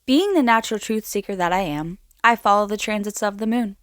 Being the natural truth seeker that I am, I follow the transits of the moon,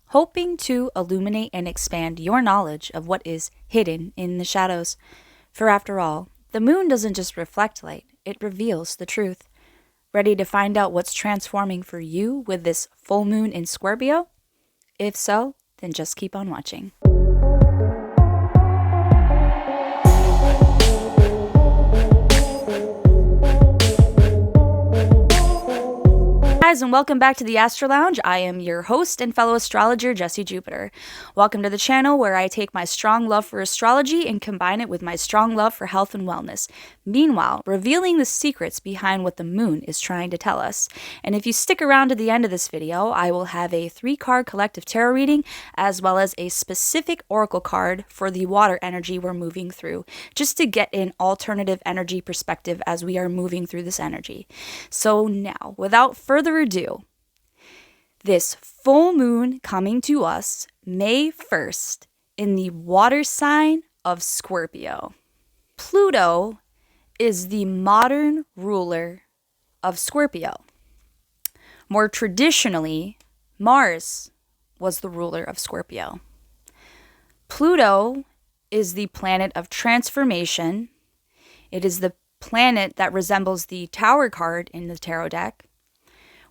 hoping to illuminate and expand your knowledge of what is hidden in the shadows. For after all, the moon doesn't just reflect light, it reveals the truth. Ready to find out what's transforming for you with this full moon in Scorpio? If so, then just keep on watching. Guys, and welcome back to the Astro Lounge. I am your host and fellow astrologer, Jessie Jupiter. Welcome to the channel where I take my strong love for astrology and combine it with my strong love for health and wellness. Meanwhile, revealing the secrets behind what the moon is trying to tell us. And if you stick around to the end of this video, I will have a 3-card collective tarot reading, as well as a specific oracle card for the water energy we're moving through, just to get an alternative energy perspective as we are moving through this energy. So now, without further ado, this full moon coming to us May 1st in the water sign of Scorpio. Pluto is the modern ruler of Scorpio. More traditionally, Mars was the ruler of Scorpio. Pluto is the planet of transformation. It is the planet that resembles the Tower card in the tarot deck,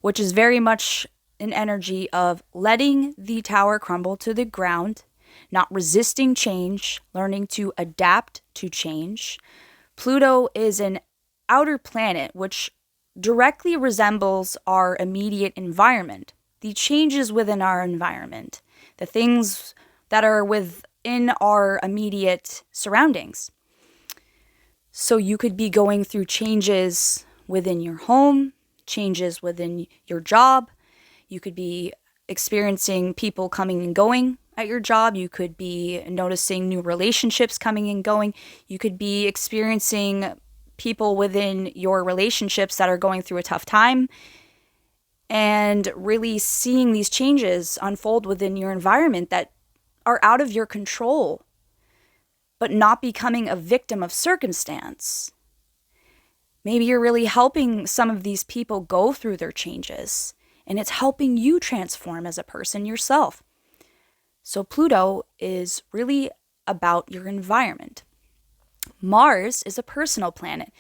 which is very much an energy of letting the tower crumble to the ground, not resisting change, learning to adapt to change. Pluto is an outer planet which directly resembles our immediate environment, the changes within our environment, the things that are within our immediate surroundings. So you could be going through changes within your home, changes within your job. You could be experiencing people coming and going at your job. You could be noticing new relationships coming and going. You could be experiencing people within your relationships that are going through a tough time, and really seeing these changes unfold within your environment that are out of your control, but not becoming a victim of circumstance. Maybe you're really helping some of these people go through their changes, and it's helping you transform as a person yourself. So Pluto is really about your environment. Mars is a personal planet.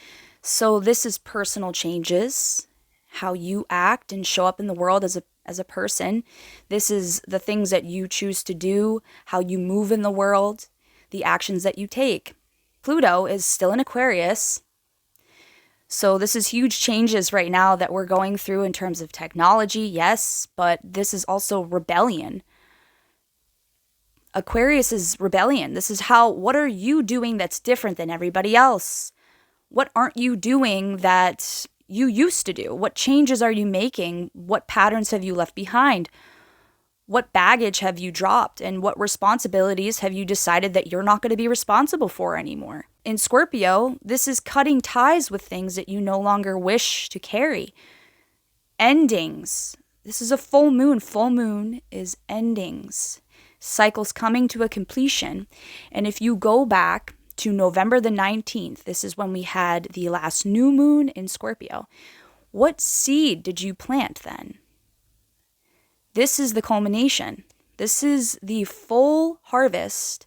So this is personal changes, how you act and show up in the world as a person. This is the things that you choose to do, how you move in the world, the actions that you take. Pluto is still in Aquarius. So this is huge changes right now that we're going through in terms of technology, yes, but this is also rebellion. Aquarius is rebellion. This is what are you doing that's different than everybody else? What aren't you doing that you used to do? What changes are you making? What patterns have you left behind? What baggage have you dropped? And what responsibilities have you decided that you're not going to be responsible for anymore? In Scorpio, this is cutting ties with things that you no longer wish to carry. Endings. This is a full moon. Full moon is endings. Cycles coming to a completion. And if you go back to November the 19th, this is when we had the last new moon in Scorpio. What seed did you plant then? This is the culmination. This is the full harvest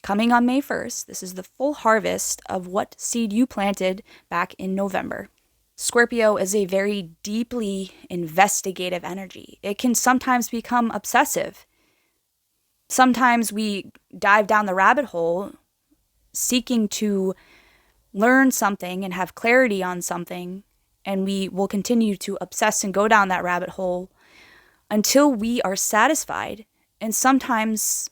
coming on May 1st. This is the full harvest of what seed you planted back in November. Scorpio is a very deeply investigative energy. It can sometimes become obsessive. Sometimes we dive down the rabbit hole seeking to learn something and have clarity on something, and we will continue to obsess and go down that rabbit hole until we are satisfied. And sometimes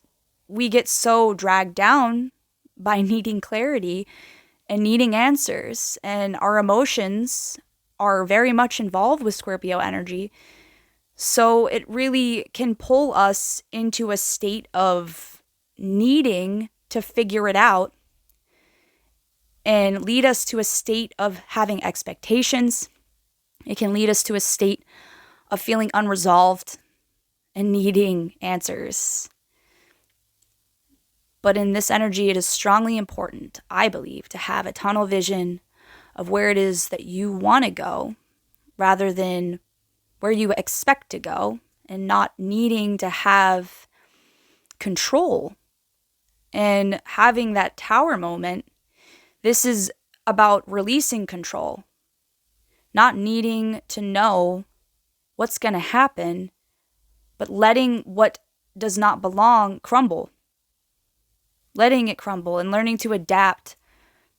we get so dragged down by needing clarity and needing answers, and our emotions are very much involved with Scorpio energy. So it really can pull us into a state of needing to figure it out and lead us to a state of having expectations. It can lead us to a state of feeling unresolved and needing answers. But in this energy, it is strongly important, I believe, to have a tunnel vision of where it is that you want to go, rather than where you expect to go, and not needing to have control and having that tower moment. This is about releasing control, not needing to know what's going to happen, but letting what does not belong crumble. Letting it crumble and learning to adapt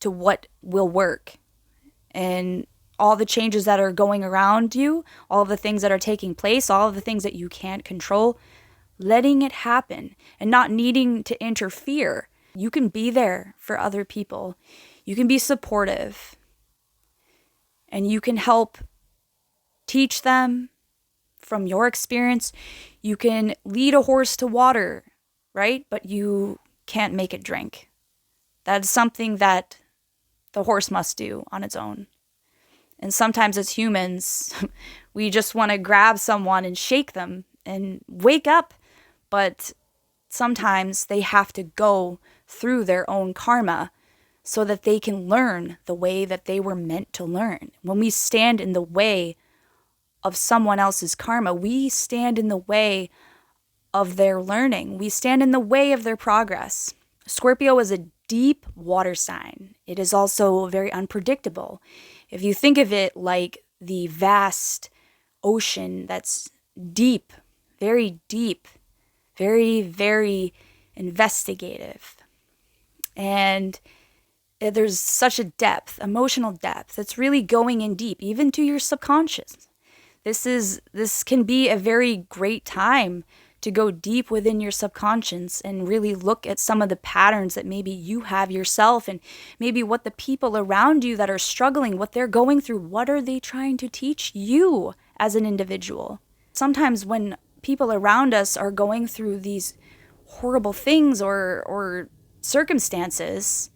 to what will work. And all the changes that are going around you, all of the things that are taking place, all of the things that you can't control, letting it happen and not needing to interfere. You can be there for other people. You can be supportive. And you can help teach them from your experience. You can lead a horse to water, right? But you can't make it drink. That's something that the horse must do on its own. And sometimes as humans, we just want to grab someone and shake them and wake up. But sometimes they have to go through their own karma so that they can learn the way that they were meant to learn. When we stand in the way of someone else's karma, we stand in the way of their learning. We stand in the way of their progress. Scorpio is a deep water sign. It is also very unpredictable. If you think of it like the vast ocean that's deep, very, very investigative. And there's such a depth, emotional depth, that's really going in deep, even to your subconscious. This can be a very great time to go deep within your subconscious and really look at some of the patterns that maybe you have yourself, and maybe what the people around you that are struggling, what they're going through, what are they trying to teach you as an individual? Sometimes when people around us are going through these horrible things or circumstances,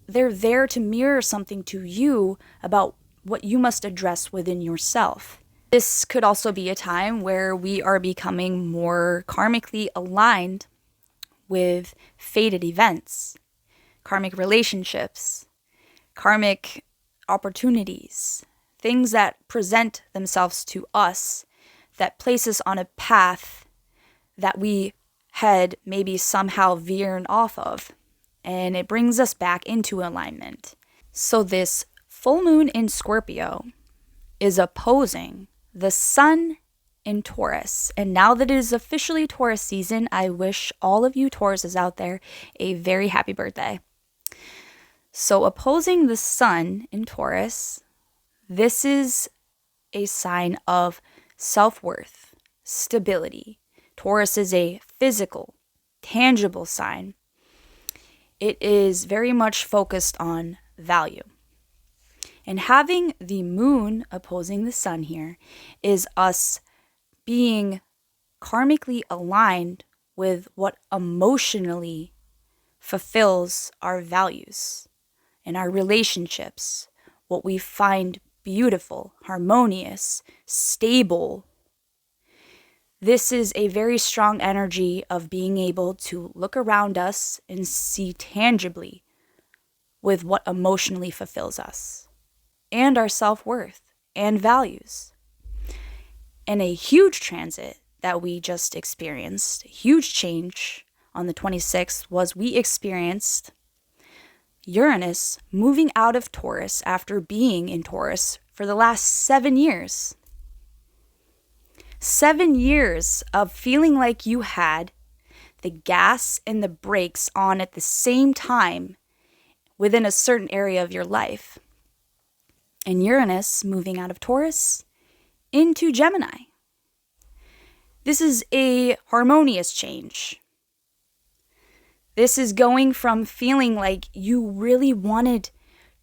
they're there to mirror something to you about what you must address within yourself. This could also be a time where we are becoming more karmically aligned with fated events, karmic relationships, karmic opportunities, things that present themselves to us that place us on a path that we had maybe somehow veered off of, and it brings us back into alignment. So this full moon in Scorpio is opposing the sun in Taurus. And now that it is officially Taurus season, I wish all of you Tauruses out there a very happy birthday. So opposing the sun in Taurus, this is a sign of self-worth, stability. Taurus is a physical, tangible sign. It is very much focused on value. And having the moon opposing the sun here is us being karmically aligned with what emotionally fulfills our values and our relationships, what we find beautiful, harmonious, stable. This is a very strong energy of being able to look around us and see tangibly with what emotionally fulfills us and our self-worth and values. And a huge transit that we just experienced, a huge change on the 26th, was we experienced Uranus moving out of Taurus after being in Taurus for the last 7 years. 7 years of feeling like you had the gas and the brakes on at the same time within a certain area of your life. And Uranus moving out of Taurus into Gemini. This is a harmonious change. This is going from feeling like you really wanted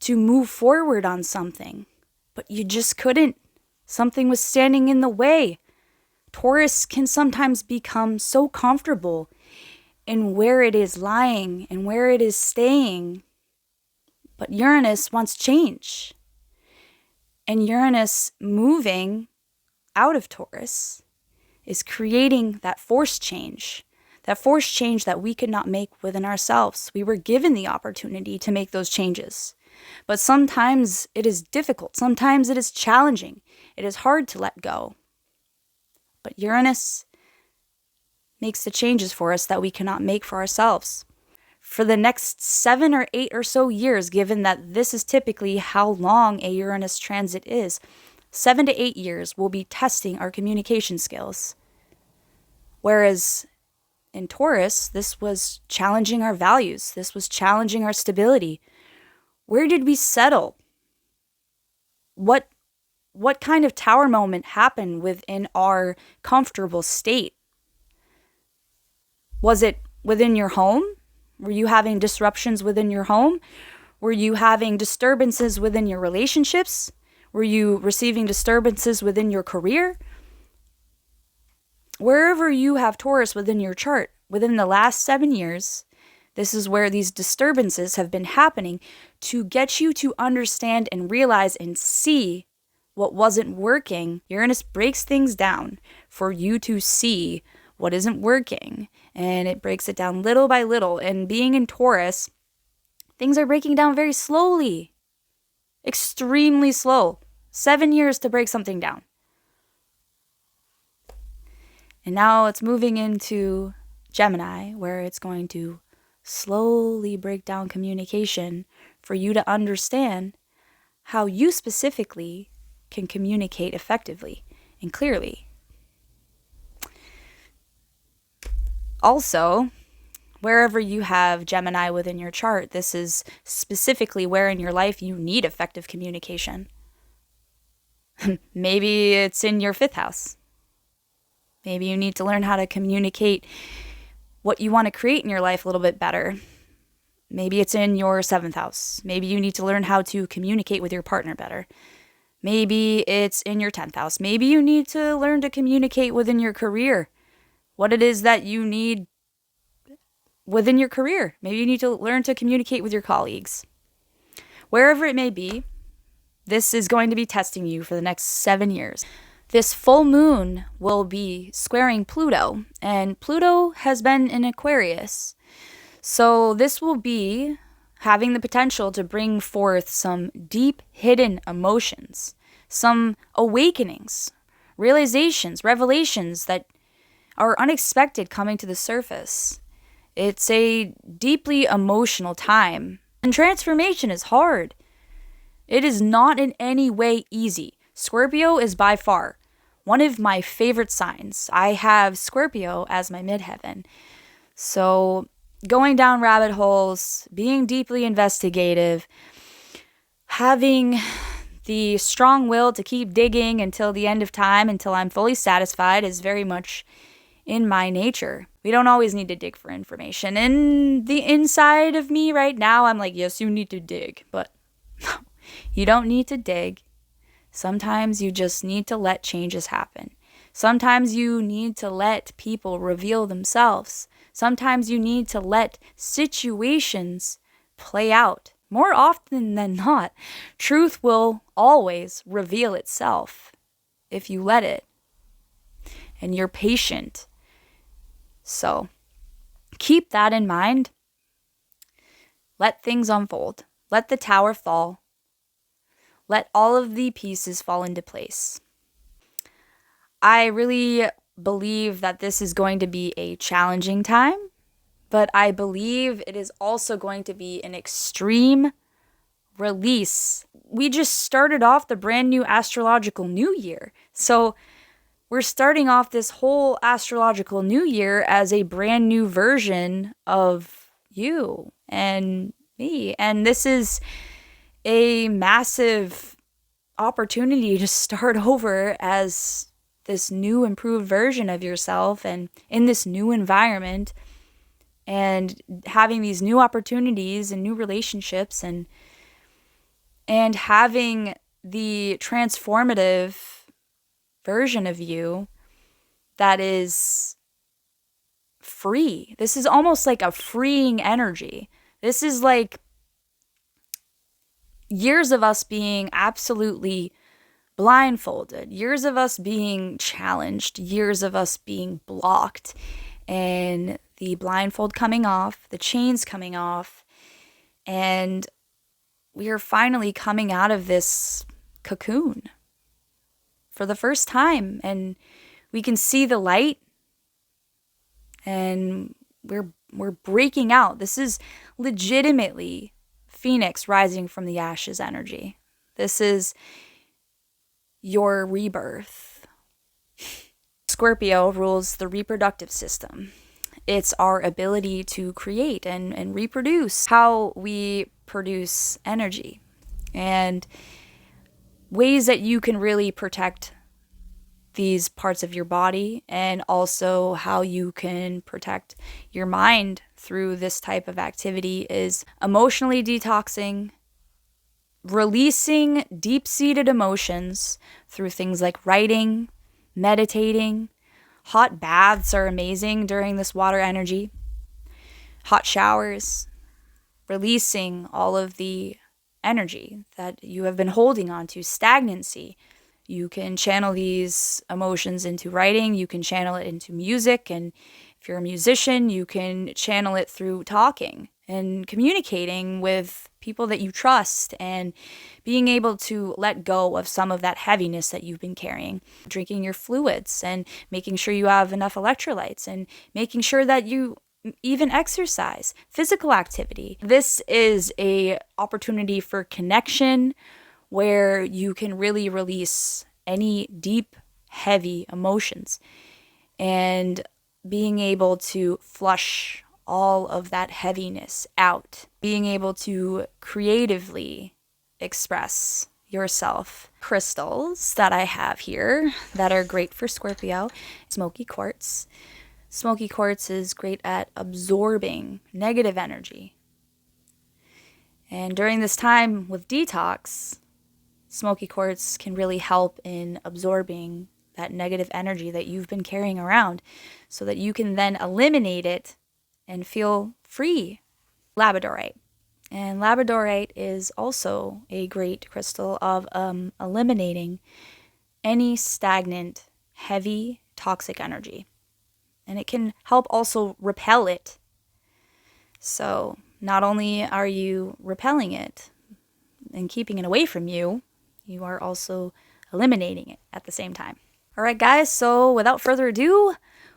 to move forward on something, but you just couldn't. Something was standing in the way. Taurus can sometimes become so comfortable in where it is lying and where it is staying. But Uranus wants change. And Uranus moving out of Taurus is creating that forced change that we could not make within ourselves. We were given the opportunity to make those changes. But sometimes it is difficult. Sometimes it is challenging. It is hard to let go. But Uranus makes the changes for us that we cannot make for ourselves. For the next 7 or 8 or so years, given that this is typically how long a Uranus transit is, 7 to 8 years will be testing our communication skills. Whereas in Taurus, this was challenging our values. This was challenging our stability. Where did we settle? What kind of tower moment happened within our comfortable state? Was it within your home? Were you having disruptions within your home? Were you having disturbances within your relationships? Were you receiving disturbances within your career? Wherever you have Taurus within your chart, within the last 7 years, this is where these disturbances have been happening to get you to understand and realize and see what wasn't working. Uranus breaks things down for you to see what isn't working, and it breaks it down little by little. And being in Taurus, things are breaking down very slowly, extremely slow. 7 years to break something down. And now it's moving into Gemini, where it's going to slowly break down communication for you to understand how you specifically can communicate effectively and clearly. Also, wherever you have Gemini within your chart, this is specifically where in your life you need effective communication. Maybe it's in your 5th house. Maybe you need to learn how to communicate what you want to create in your life a little bit better. Maybe it's in your 7th house. Maybe you need to learn how to communicate with your partner better. Maybe it's in your 10th house. Maybe you need to learn to communicate within your career, what it is that you need within your career. Maybe you need to learn to communicate with your colleagues. Wherever it may be, this is going to be testing you for the next 7 years. This full moon will be squaring Pluto, and Pluto has been in Aquarius. So this will be having the potential to bring forth some deep hidden emotions, some awakenings, realizations, revelations that are unexpected coming to the surface. It's a deeply emotional time, and transformation is hard. It is not in any way easy. Scorpio is by far one of my favorite signs. I have Scorpio as my midheaven. So going down rabbit holes, being deeply investigative, having the strong will to keep digging until the end of time, until I'm fully satisfied, is very much in my nature. We don't always need to dig for information. And the inside of me right now, I'm like, yes, you need to dig. But you don't need to dig. Sometimes you just need to let changes happen. Sometimes you need to let people reveal themselves. Sometimes you need to let situations play out. More often than not, truth will always reveal itself if you let it. And you're patient. So keep that in mind. Let things unfold. Let the tower fall. Let all of the pieces fall into place. I really believe that this is going to be a challenging time, but I believe it is also going to be an extreme release. We just started off the brand new astrological new year. So we're starting off this whole astrological new year as a brand new version of you and me. And this is a massive opportunity to start over as this new improved version of yourself and in this new environment and having these new opportunities and new relationships and having the transformative version of you that is free. This is almost like a freeing energy. This is like years of us being absolutely blindfolded, years of us being challenged, years of us being blocked, and the blindfold coming off, the chains coming off, and we are finally coming out of this cocoon for the first time, and we can see the light, and we're breaking out. This is legitimately Phoenix rising from the ashes energy. This is your rebirth. Scorpio rules the reproductive system. It's our ability to create and reproduce, how we produce energy, and ways that you can really protect these parts of your body, and also how you can protect your mind through this type of activity is emotionally detoxing, releasing deep-seated emotions through things like writing, meditating. Hot baths are amazing during this water energy. Hot showers, releasing all of the energy that you have been holding on to, stagnancy. You can channel these emotions into writing, you can channel it into music, and if you're a musician, you can channel it through talking and communicating with people that you trust, and being able to let go of some of that heaviness that you've been carrying. Drinking your fluids and making sure you have enough electrolytes, and making sure that you even exercise, physical activity. This is a opportunity for connection where you can really release any deep, heavy emotions, and being able to flush all of that heaviness out, being able to creatively express yourself. Crystals that I have here that are great for Scorpio: smoky quartz. Smoky quartz is great at absorbing negative energy. And during this time with detox, smoky quartz can really help in absorbing that negative energy that you've been carrying around, so that you can then eliminate it and feel free. Labradorite. And labradorite is also a great crystal of eliminating any stagnant, heavy, toxic energy. And it can help also repel it. So not only are you repelling it and keeping it away from you, you are also eliminating it at the same time. All right, guys, so without further ado,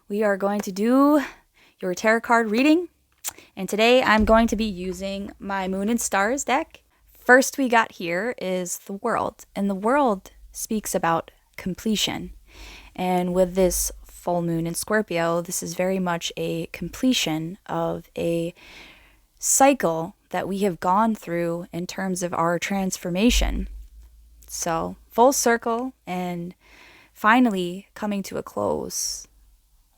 we are going to do your tarot card reading. And today I'm going to be using my Moon and Stars deck. First we got here is the World. And the World speaks about completion. And with this full moon in Scorpio, this is very much a completion of a cycle that we have gone through in terms of our transformation. So full circle, and finally coming to a close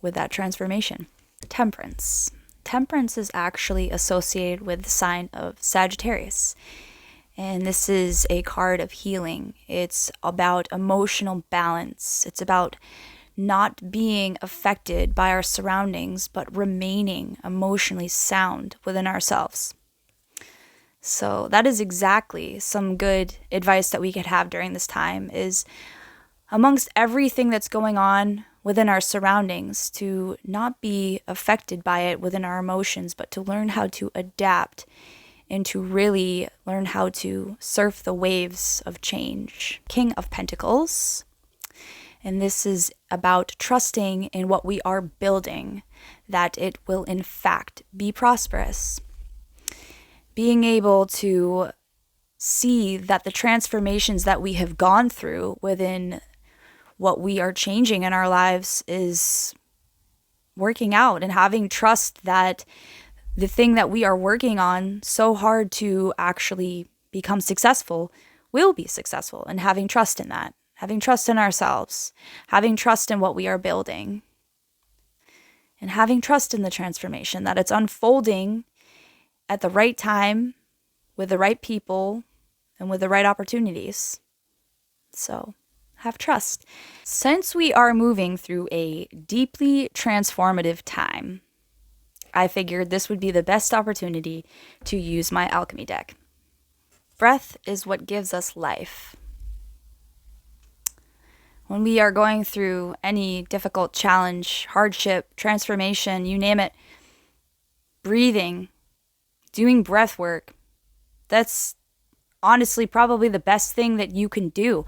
with that transformation. Temperance. Temperance is actually associated with the sign of Sagittarius. And this is a card of healing. It's about emotional balance. It's about not being affected by our surroundings, but remaining emotionally sound within ourselves. So that is exactly some good advice that we could have during this time, is amongst everything that's going on within our surroundings, to not be affected by it within our emotions, but to learn how to adapt and to really learn how to surf the waves of change. King of Pentacles. And this is about trusting in what we are building, that it will in fact be prosperous. Being able to see that the transformations that we have gone through within what we are changing in our lives is working out, and having trust that the thing that we are working on so hard to actually become successful will be successful, and having trust in that, having trust in ourselves, having trust in what we are building, and having trust in the transformation, that it's unfolding at the right time with the right people and with the right opportunities. So have trust. Since we are moving through a deeply transformative time, I figured this would be the best opportunity to use my alchemy deck. Breath is what gives us life. When we are going through any difficult challenge, hardship, transformation, you name it, breathing, doing breath work, that's honestly probably the best thing that you can do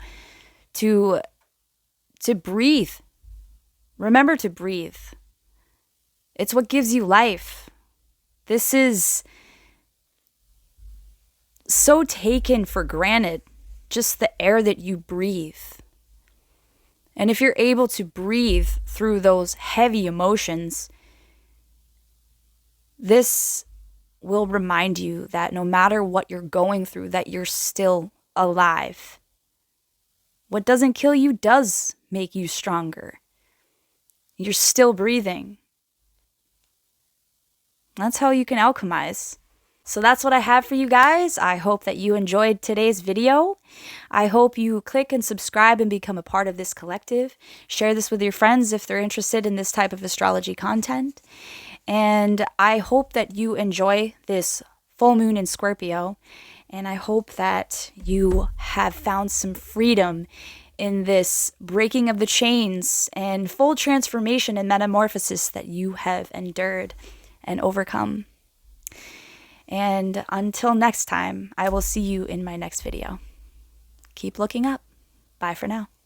to breathe. Remember to breathe. It's what gives you life. This is so taken for granted, just the air that you breathe. And if you're able to breathe through those heavy emotions, this will remind you that no matter what you're going through, that you're still alive. What doesn't kill you does make you stronger. You're still breathing. That's how you can alchemize. So that's what I have for you guys. I hope that you enjoyed today's video. I hope you click and subscribe and become a part of this collective. Share this with your friends if they're interested in this type of astrology content. And I hope that you enjoy this full moon in Scorpio. And I hope that you have found some freedom in this breaking of the chains and full transformation and metamorphosis that you have endured and overcome. And until next time, I will see you in my next video. Keep looking up. Bye for now.